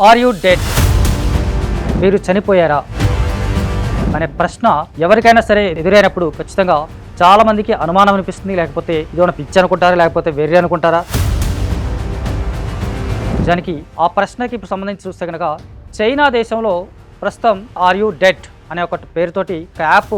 Are you did? మీరు చనిపోయారా అనే ప్రశ్న ఎవరికైనా సరే ఎదురైనప్పుడు ఖచ్చితంగా చాలామందికి అనుమానం అనిపిస్తుంది. లేకపోతే ఇదేమైనా పిచ్చి అనుకుంటారా, లేకపోతే వెర్రి అనుకుంటారా? నిజానికి ఆ ప్రశ్నకి సంబంధించి చూస్తే కనుక చైనా దేశంలో ప్రస్తుతం ఆర్ యూ డెడ్ అనే ఒక పేరుతోటి ఒక యాప్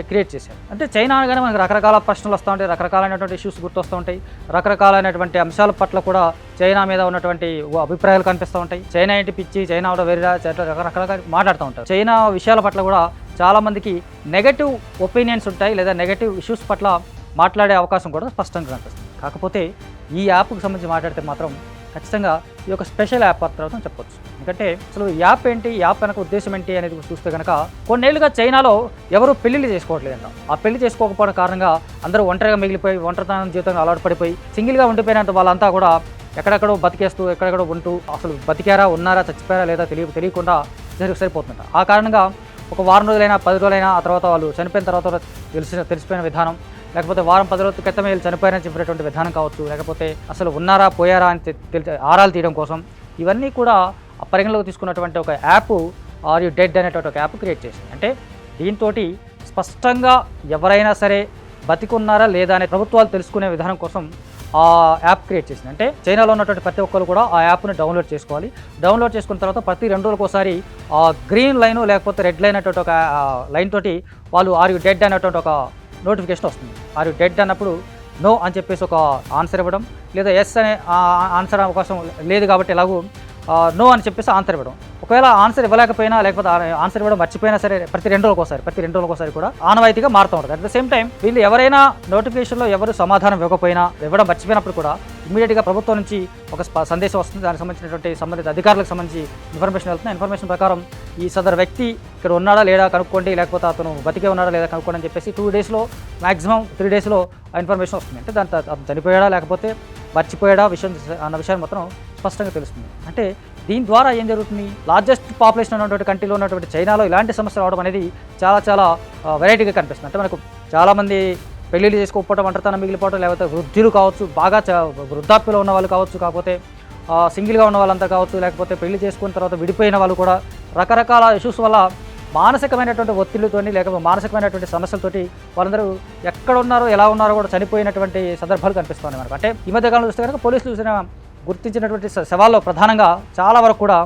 క్రియేట్ చేశారు. అంటే చైనా అనగానే మనకు రకరకాల ప్రశ్నలు వస్తూ ఉంటాయి, రకరకాలైనటువంటి ఇష్యూస్ గుర్తొస్తూ ఉంటాయి, రకరకాలైనటువంటి అంశాల పట్ల కూడా చైనా మీద ఉన్నటువంటి అభిప్రాయాలు కనిపిస్తూ ఉంటాయి. చైనా ఏంటి పిచ్చి, చైనా వేరేరా, రకరకాల మాట్లాడుతూ ఉంటారు. చైనా విషయాల పట్ల కూడా చాలామందికి నెగటివ్ ఒపీనియన్స్ ఉంటాయి, లేదా నెగటివ్ ఇష్యూస్ పట్ల మాట్లాడే అవకాశం కూడా స్పష్టంగా కనిపిస్తుంది. కాకపోతే ఈ యాప్కి సంబంధించి మాట్లాడితే మాత్రం ఖచ్చితంగా ఈ యొక్క స్పెషల్ యాప్ తర్వాత చెప్పొచ్చు. ఎందుకంటే అసలు ఈ యాప్ ఏంటి, ఈ యాప్ వెనక ఉద్దేశం ఏంటి అనేది చూస్తే కనుక కొన్నేళ్లుగా చైనాలో ఎవరు పెళ్లిళ్ళు చేసుకోవట్లేదంట. ఆ పెళ్లి చేసుకోకపోవడం కారణంగా అందరూ ఒంటరిగా మిగిలిపోయి, ఒంటరితనం జీవితంగా అలవాటు పడిపోయి సింగిల్గా ఉండిపోయినంత వాళ్ళంతా కూడా ఎక్కడెక్కడో బతికేస్తూ, ఎక్కడెక్కడో ఉంటూ అసలు బతికారా, ఉన్నారా, చచ్చిపోయారా లేదా తెలియకుండా సరిపోతుందంట. ఆ కారణంగా ఒక వారం రోజులైనా 10 రోజులైనా ఆ తర్వాత వాళ్ళు చనిపోయిన తర్వాత తెలిసిపోయిన విధానం, లేకపోతే వారం 10 రోజుల క్రితమే వీళ్ళు చనిపోయారని చెప్పినటువంటి విధానం కావచ్చు, లేకపోతే అసలు ఉన్నారా పోయారా అని ఆరాలు తీయడం కోసం ఇవన్నీ కూడా పరిగణలోకి తీసుకున్నటువంటి ఒక యాప్ ఆర్ యూ డెడ్ అనేటువంటి ఒక యాప్ క్రియేట్ చేసింది. అంటే దీంతో స్పష్టంగా ఎవరైనా సరే బతికున్నారా లేదా అనే ప్రభుత్వాలు తెలుసుకునే విధానం కోసం ఆ యాప్ క్రియేట్ చేసింది. అంటే చైనాలో ఉన్నటువంటి ప్రతి ఒక్కరు కూడా ఆ యాప్ని డౌన్లోడ్ చేసుకోవాలి. డౌన్లోడ్ చేసుకున్న తర్వాత ప్రతి 2 రోజులకు ఒకసారి ఆ గ్రీన్ లైన్ లేకపోతే రెడ్ లైన్ అనేటువంటి ఒక లైన్ తోటి వాళ్ళు ఆర్ యూ డెడ్ అనేటువంటి ఒక నోటిఫికేషన్ వస్తుంది. ఆర్ యూ డెడ్ అన్నప్పుడు నో అని చెప్పేసి ఒక ఆన్సర్ ఇవ్వడం, లేదా ఎస్ అనే ఆన్సర్ అవకాశం లేదు కాబట్టి ఎలాగూ నో అని చెప్పేసి ఆన్సర్ ఇవ్వడం. ఒకవేళ ఆన్సర్ ఇవ్వలేకపోయినా, లేకపోతే ఆన్సర్ ఇవ్వడం మర్చిపోయినా సరే ప్రతి 2 రోజులకు ఒకసారి కూడా ఆనవాయితీగా మారుతూ ఉంటుంది. అట్ ద సేమ్ టైం వీళ్ళు ఎవరైనా నోటిఫికేషన్లో ఎవరు సమాధానం ఇవ్వడం మర్చిపోయినప్పుడు కూడా ఇమీడియట్గా ప్రభుత్వం నుంచి ఒక సందేశం వస్తుంది. దానికి సంబంధించినటువంటి సంబంధిత అధికారులకు సంబంధించి ఇన్ఫర్మేషన్ వెళ్తుంది. ఇన్ఫర్మేషన్ ప్రకారం ఈ సదరు వ్యక్తి ఇక్కడ ఉన్నాడా లేదా కనుక్కోండి, లేకపోతే అతను బతికే ఉన్నాడా లేదా కనుక్కోండి అని చెప్పేసి 2 డేస్లో మ్యాక్సిమం 3 డేస్లో ఆ ఇన్ఫర్మేషన్ వస్తుంది. అంటే దాంతో అతను చనిపోయాడా లేకపోతే మర్చిపోయాడా అన్న విషయాన్ని మాత్రం స్పష్టంగా తెలుస్తుంది. అంటే దీని ద్వారా ఏం జరుగుతుంది, లార్జెస్ట్ పాపులేషన్ ఉన్నటువంటి కంట్రీలో ఉన్నటువంటి చైనాలో ఇలాంటి సమస్యలు రావడం అనేది చాలా వెరైటీగా కనిపిస్తుంది. అంటే మనకు చాలామంది పెళ్ళిళ్ళు చేసుకోకపోవడం, ఒంటరితనం మిగిలిపోవడం, లేకపోతే వృద్ధులు కావచ్చు, బాగా వృద్ధాప్యలో ఉన్న వాళ్ళు కావచ్చు, కాకపోతే సింగిల్గా ఉన్న వాళ్ళంతా కావచ్చు, లేకపోతే పెళ్లి చేసుకున్న తర్వాత విడిపోయిన వాళ్ళు కూడా రకరకాల ఇష్యూస్ వల్ల మానసికమైనటువంటి ఒత్తిడితోని, లేకపోతే మానసికమైనటువంటి సమస్యలతోటి వాళ్ళందరూ ఎక్కడ ఉన్నారో ఎలా ఉన్నారో కూడా చనిపోయినటువంటి సందర్భాలు కనిపిస్తున్నాయి మనకు. అంటే ఈ మధ్యకాలంలో చూస్తే కనుక పోలీసులు గుర్తించినటువంటి శవాల్లో ప్రధానంగా చాలా వరకు కూడా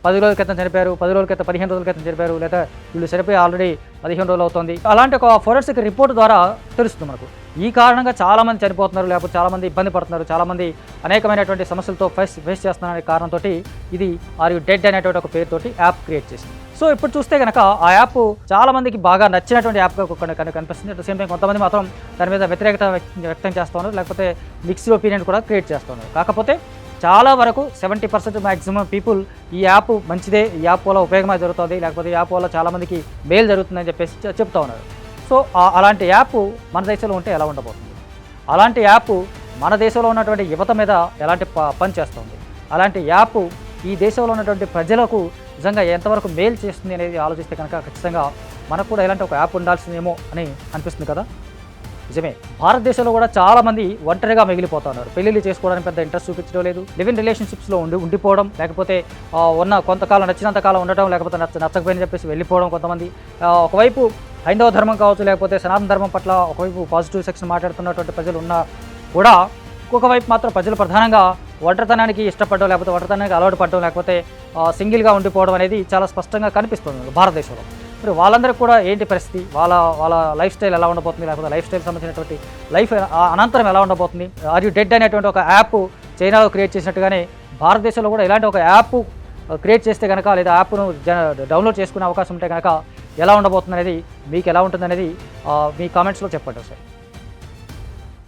10 రోజుల క్రితం చనిపోయారు, 10 రోజుల క్రితం 15 రోజుల క్రితం చనిపోయారు, లేదా వీళ్ళు చనిపోయి ఆల్రెడీ 15 రోజులు అవుతుంది. అలాంటి ఒక ఫోరెన్సిక్ రిపోర్ట్ ద్వారా తెలుస్తుంది మనకు. ఈ కారణంగా చాలామంది చనిపోతున్నారు, లేకపోతే చాలామంది ఇబ్బంది పడుతున్నారు, చాలామంది అనేకమైనటువంటి సమస్యలతో ఫేస్ చేస్తున్నారనే కారణంతో ఇది ఆర్ యూ డెడ్ అనేటువంటి ఒక పేరుతోటి యాప్ క్రియేట్ చేసింది. సో ఇప్పుడు చూస్తే కనుక ఆ యాప్ చాలామందికి బాగా నచ్చినటువంటి యాప్గా కనిపిస్తుంది. అట్ ద సేమ్ టైం కొంతమంది మాత్రం దాని మీద వ్యతిరేకత వ్యక్తం చేస్తూ ఉన్నారు, లేకపోతే మిక్స్డ్ ఒపీనియన్ కూడా క్రియేట్ చేస్తూ ఉన్నారు. కాకపోతే చాలా వరకు 70% మ్యాక్సిమం పీపుల్ ఈ యాప్ మంచిదే, ఈ యాప్ వల్ల ఉపయోగమే జరుగుతుంది, లేకపోతే ఈ యాప్ వల్ల చాలామందికి మేలు జరుగుతుందని చెప్పేసి చెప్తూ ఉన్నారు. సో అలాంటి యాప్ మన దేశంలో ఉంటే ఎలా ఉండబోతుంది, అలాంటి యాప్ మన దేశంలో ఉన్నటువంటి యువత మీద ఎలాంటి పని చేస్తుంది, అలాంటి యాప్ ఈ దేశంలో ఉన్నటువంటి ప్రజలకు నిజంగా ఎంతవరకు మేలు చేస్తుంది అనేది ఆలోచిస్తే కనుక ఖచ్చితంగా మనకు కూడా ఇలాంటి ఒక యాప్ ఉండాల్సిందేమో అని అనిపిస్తుంది కదా. నిజమే, భారతదేశంలో కూడా చాలామంది ఒంటరిగా మిగిలిపోతున్నారు. పెళ్లిళ్ళు చేసుకోవడానికి పెద్ద ఇంట్రెస్ట్ చూపించడం లేదు, లివ్ ఇన్ రిలేషన్షిప్స్లో ఉండిపోవడం, లేకపోతే కొంతకాలం నచ్చినంతకాలం ఉండటం, లేకపోతే నచ్చకపోయిన చెప్పేసి వెళ్ళిపోవడం. కొంతమంది ఒకవైపు హైందవ ధర్మం కావచ్చు, లేకపోతే సనాతన ధర్మం పట్ల ఒకవైపు పాజిటివ్ సెక్షన్ మాట్లాడుతున్నటువంటి ప్రజలు ఉన్నా కూడా ఇంకొక వైపు మాత్రం ప్రజలు ప్రధానంగా ఒంటరితనానికి ఇష్టపడడం, లేకపోతే ఒంటరితనానికి అలవాటు పడడం, లేకపోతే సింగిల్గా ఉండిపోవడం అనేది చాలా స్పష్టంగా కనిపిస్తుంది భారతదేశంలో. మరి వాళ్ళందరికీ కూడా ఏంటి పరిస్థితి, వాళ్ళ లైఫ్ స్టైల్ ఎలా ఉండబోతుంది, లేకపోతే లైఫ్ స్టైల్ సంబంధించినటువంటి లైఫ్ అనంతరం ఎలా ఉండబోతుంది. ఆర్ యూ డెడ్ అనేటువంటి ఒక యాప్ చైనాలో క్రియేట్ చేసినట్టుగానే భారతదేశంలో కూడా ఇలాంటి ఒక యాప్ క్రియేట్ చేస్తే కనుక, లేదా యాప్ను డౌన్లోడ్ చేసుకునే అవకాశం ఉంటే కనుక ఎలా ఉండబోతుంది అనేది, మీకు ఎలా ఉంటుంది అనేది మీ కామెంట్స్లో చెప్పండి సార్.